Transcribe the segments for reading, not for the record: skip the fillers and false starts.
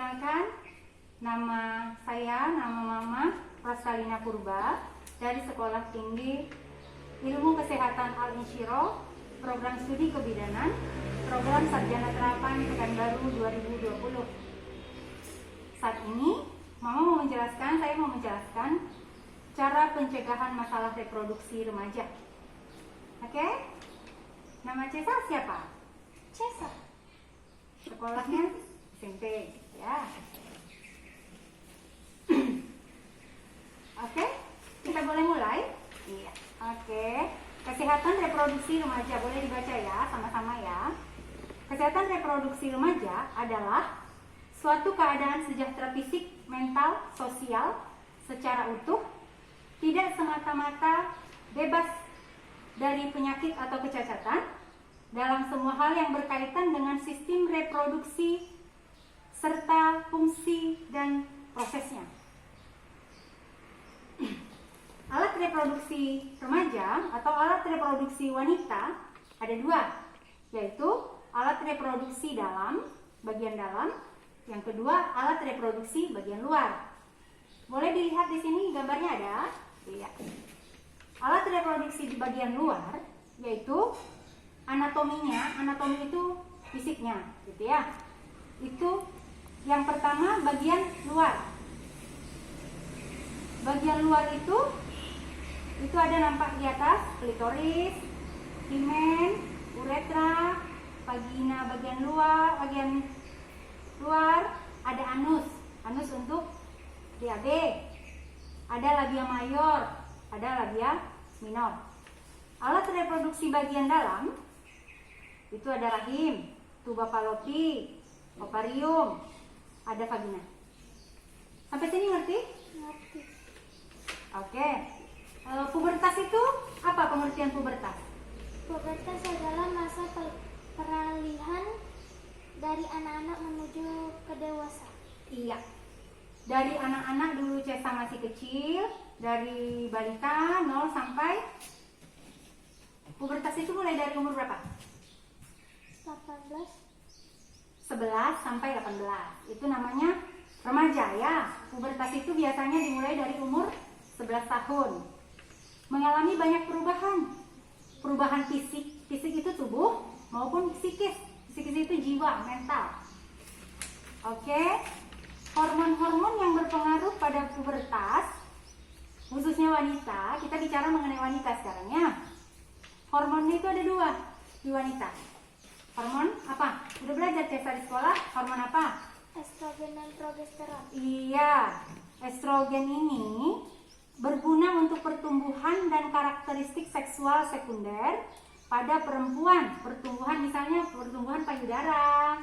Perkenalkan, nama Mama Rastalina Purba dari Sekolah Tinggi Ilmu Kesehatan Al-Insyirah, Program Studi Kebidanan, Program Sarjana Terapan Pekanbaru 2020. Saat ini, saya mau menjelaskan cara pencegahan masalah reproduksi remaja. Oke? Nama Cesa siapa? Cesa. Sekolahnya SMP, ya. Oke, kita boleh mulai? Iya. Oke. Kesehatan reproduksi remaja, boleh dibaca ya, sama-sama ya. Kesehatan reproduksi remaja adalah suatu keadaan sejahtera fisik, mental, sosial secara utuh, tidak semata-mata bebas dari penyakit atau kecacatan dalam semua hal yang berkaitan dengan sistem reproduksi serta fungsi dan prosesnya. Alat reproduksi remaja atau alat reproduksi wanita ada dua, yaitu alat reproduksi dalam, bagian dalam, yang kedua alat reproduksi bagian luar. Boleh dilihat di sini gambarnya ada? Iya. Alat reproduksi di bagian luar yaitu anatominya, anatomi itu fisiknya, gitu ya. Itu yang pertama bagian luar. Bagian luar itu ada nampak di atas klitoris, himen, uretra, vagina bagian luar, ada anus untuk BAB, ada labia mayor, ada labia minor. Alat reproduksi bagian dalam itu ada rahim, tuba fallopi, ovarium, ada vagina. Sampai sini ngerti? Ngerti. Oke. Pubertas itu apa pengertian pubertas? Pubertas adalah masa peralihan dari anak-anak menuju ke dewasa. Iya. Dari anak-anak dulu Cesa masih kecil, dari balita 0 sampai pubertas itu mulai dari umur berapa? 18. 11 sampai 18. Itu namanya remaja ya. Pubertas itu biasanya dimulai dari umur 11 tahun. Mengalami banyak perubahan fisik. Fisik itu tubuh maupun psikis. Psikis itu jiwa, mental. Oke. Hormon-hormon yang berpengaruh pada pubertas, khususnya wanita, kita bicara mengenai wanita sekarang ya. Hormonnya itu ada dua di wanita. Hormon apa? Udah belajar Cesa di sekolah? Hormon apa? Estrogen dan progesteron. Iya, estrogen ini berguna untuk pertumbuhan dan karakteristik seksual sekunder pada perempuan. Pertumbuhan misalnya pertumbuhan payudara,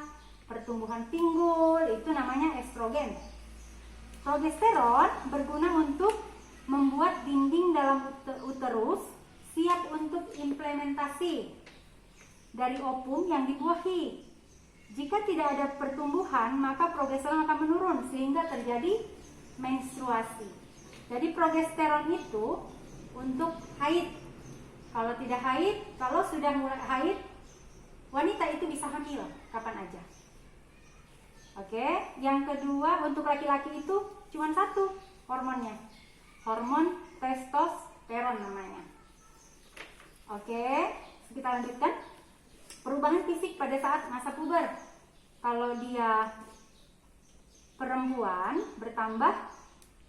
pertumbuhan pinggul, itu namanya estrogen. Progesteron berguna untuk membuat dinding dalam uterus siap untuk implementasi dari ovum yang dibuahi. Jika tidak ada pertumbuhan, maka progesteron akan menurun sehingga terjadi menstruasi. Jadi progesteron itu untuk haid. Kalau tidak haid, kalau sudah mulai haid, wanita itu bisa hamil kapan aja. Oke, yang kedua untuk laki-laki itu cuma satu hormonnya. Hormon testosteron namanya. Oke, kita lanjutkan. Perubahan fisik pada saat masa puber. Kalau dia perempuan bertambah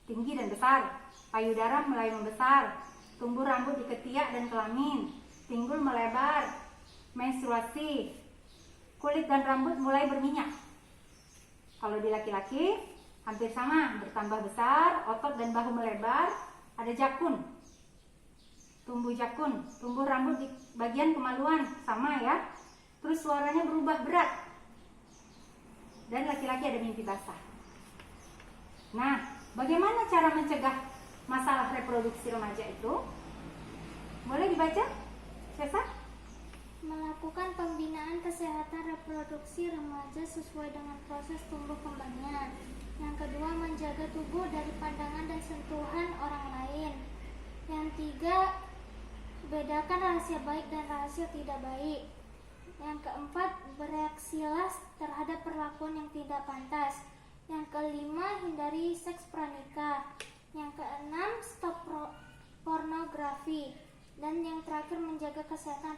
tinggi dan besar, payudara mulai membesar, tumbuh rambut di ketiak dan kelamin, pinggul melebar, menstruasi, kulit dan rambut mulai berminyak. Kalau di laki-laki hampir sama, bertambah besar, otot dan bahu melebar, ada jakun, tumbuh jakun, tumbuh rambut di bagian kemaluan, sama ya. Terus suaranya berubah berat. Dan laki-laki ada mimpi basah. Nah, bagaimana cara mencegah masalah reproduksi remaja itu? Boleh dibaca, Cesa? Melakukan pembinaan kesehatan reproduksi remaja sesuai dengan proses tumbuh kembangnya. Yang kedua, menjaga tubuh dari pandangan dan sentuhan orang lain. Yang tiga, bedakan rahasia baik dan rahasia tidak baik. Yang keempat, bereaksilah terhadap perlakuan yang tidak pantas. Yang kelima, hindari seks pranikah. Yang keenam, stop pornografi. Dan yang terakhir, menjaga kesehatan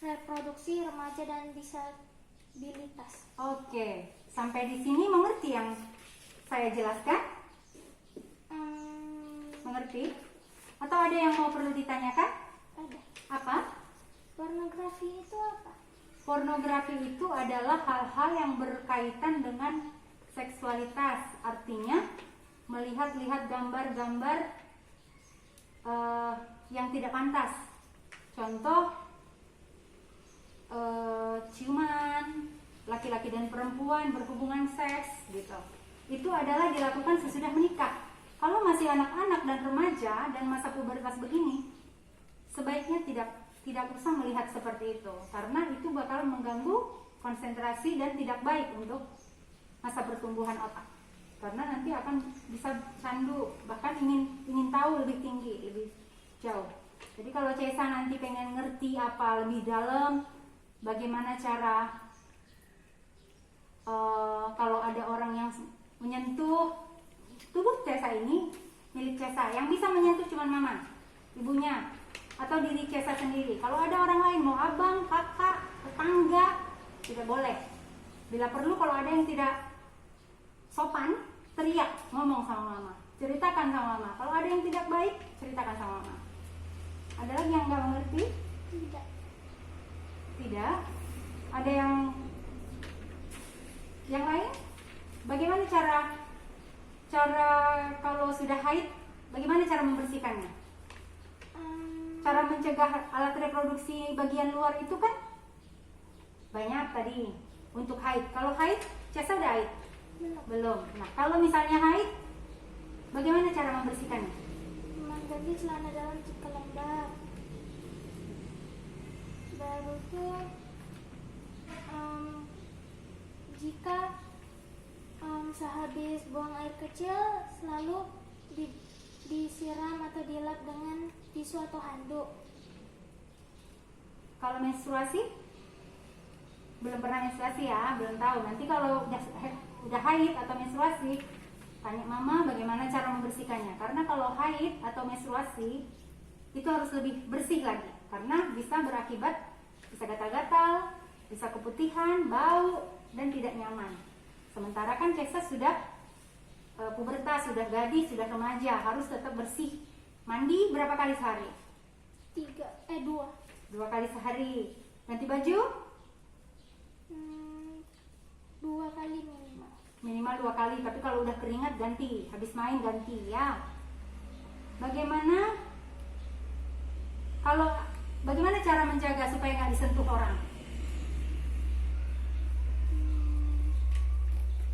reproduksi remaja dan disabilitas. Oke, sampai di sini mengerti yang saya jelaskan? Mengerti? Atau ada yang mau perlu ditanyakan? Ada. Apa? Pornografi itu apa? Pornografi itu adalah hal-hal yang berkaitan dengan seksualitas. Artinya melihat-lihat gambar-gambar yang tidak pantas. Contoh ciuman, laki-laki dan perempuan berhubungan seks gitu. Itu adalah dilakukan sesudah menikah. Kalau masih anak-anak dan remaja dan masa pubertas begini, sebaiknya tidak usah melihat seperti itu, karena itu bakal mengganggu konsentrasi dan tidak baik untuk masa pertumbuhan otak. Karena nanti akan bisa candu, bahkan ingin tahu lebih tinggi, lebih jauh. Jadi kalau Cesa nanti pengen ngerti apa lebih dalam, bagaimana cara kalau ada orang yang menyentuh tubuh Cesa ini, milik Cesa, yang bisa menyentuh cuma mama, ibunya, atau diri Cesa sendiri. Kalau ada orang lain, mau abang, kakak, tetangga, tidak boleh. Bila perlu kalau ada yang tidak sopan, teriak, ngomong sama mama, ceritakan sama mama. Kalau ada yang tidak baik, ceritakan sama mama. Ada lagi yang nggak mengerti? Tidak. Tidak. Ada yang lain? Bagaimana cara kalau sudah haid, bagaimana cara membersihkannya? Cara mencegah alat reproduksi bagian luar itu kan banyak tadi untuk haid. Kalau haid, Cesa udah haid? Belum. Nah, kalau misalnya haid, bagaimana cara membersihkannya? Mengganti celana dalam jika lembab. Baru itu jika sehabis buang air kecil selalu disiram atau dilap dengan tisu atau handuk. Kalau menstruasi? Belum pernah menstruasi ya, belum tahu. Nanti kalau udah haid atau menstruasi, tanya mama bagaimana cara membersihkannya. Karena kalau haid atau menstruasi itu harus lebih bersih lagi, karena bisa berakibat bisa gatal-gatal, bisa keputihan, bau, dan tidak nyaman. Sementara kan Cesa sudah pubertas, sudah gadis, sudah remaja, harus tetap bersih. Mandi berapa kali sehari? 2 kali sehari. Ganti baju? 2 kali minimal. Minimal 2 kali, tapi kalau udah keringat ganti, habis main ganti ya. Bagaimana cara menjaga supaya nggak disentuh orang?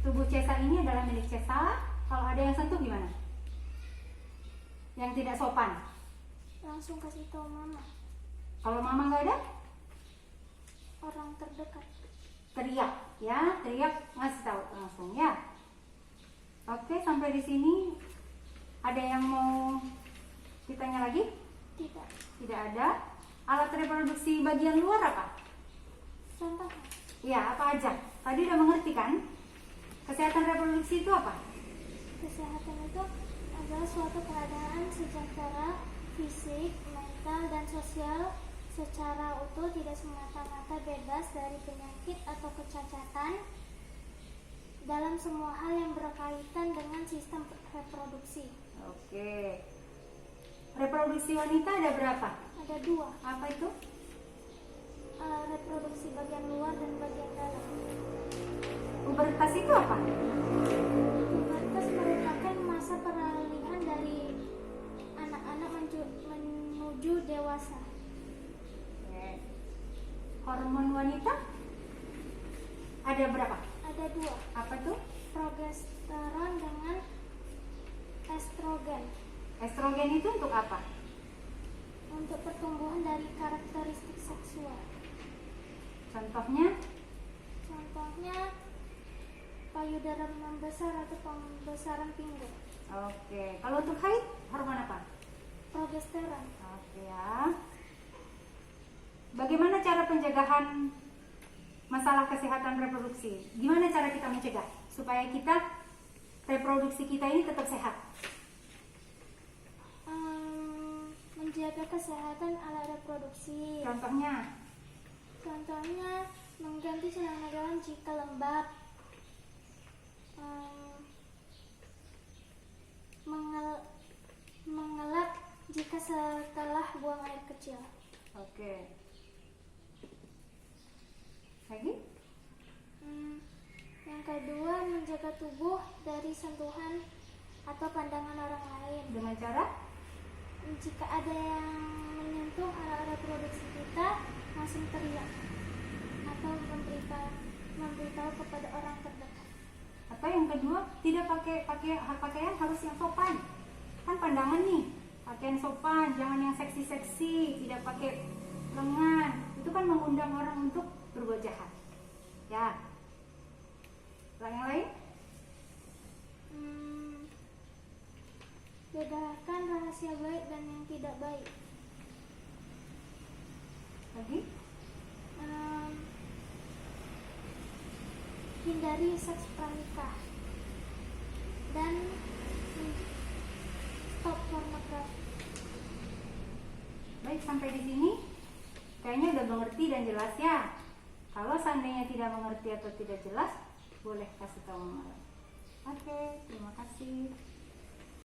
Tubuh Cesa ini adalah milik Cesa. Kalau ada yang sentuh gimana? Yang tidak sopan? Langsung kasih tahu mama. Kalau mama nggak ada? Orang terdekat. Teriak, ya, teriak ngasih tahu langsung ya. Oke, sampai di sini ada yang mau ditanya lagi? Tidak. Tidak ada. Alat reproduksi bagian luar apa? Contoh. Ya, apa aja? Tadi udah mengerti kan? Kesehatan reproduksi itu apa? Kesehatan itu adalah suatu keadaan sejahtera fisik, mental, dan sosial secara utuh, tidak semata-mata bebas dari penyakit atau kecacatan dalam semua hal yang berkaitan dengan sistem reproduksi. Oke. Reproduksi wanita ada berapa? Ada 2. Apa itu? Reproduksi bagian luar dan bagian dalam. Pubertas itu apa? Pubertas merupakan masa peralihan dari anak-anak menuju dewasa. Oke. Hormon wanita ada berapa? Ada 2. Apa tuh? Progesteron dengan estrogen. Estrogen itu untuk apa? Untuk pertumbuhan dari karakteristik seksual. Contohnya? Contohnya payudara membesar atau pembesaran pinggul. Oke. Kalau untuk haid, hormon apa? Progesteron. Oke ya. Bagaimana cara pencegahan masalah kesehatan reproduksi? Gimana cara kita mencegah? supaya kita reproduksi kita ini tetap sehat? Menjaga kesehatan alat reproduksi. Contohnya? Contohnya mengganti celana dalam jika lembab, mengelap jika setelah buang air kecil. Oke. Lagi? Yang kedua, menjaga tubuh dari sentuhan atau pandangan orang lain. Dengan cara? Jika ada yang menyentuh alat reproduksi kita, langsung teriak atau memberitahu kepada orang terdekat. Atau yang kedua, tidak pakai pakaian harus yang sopan. Kan pandangan nih, pakaian sopan, jangan yang seksi-seksi, tidak pakai lengan. Itu kan mengundang orang untuk berbuat jahat. Ya. Yang lain? Bedakan rahasia baik dan yang tidak baik. Lagi? Hindari seks pranikah dan stop pornografi. Baik, sampai di sini kayaknya udah mengerti dan jelas ya. Kalau seandainya tidak mengerti atau tidak jelas, boleh kasih tahu Mama. Oke, terima kasih.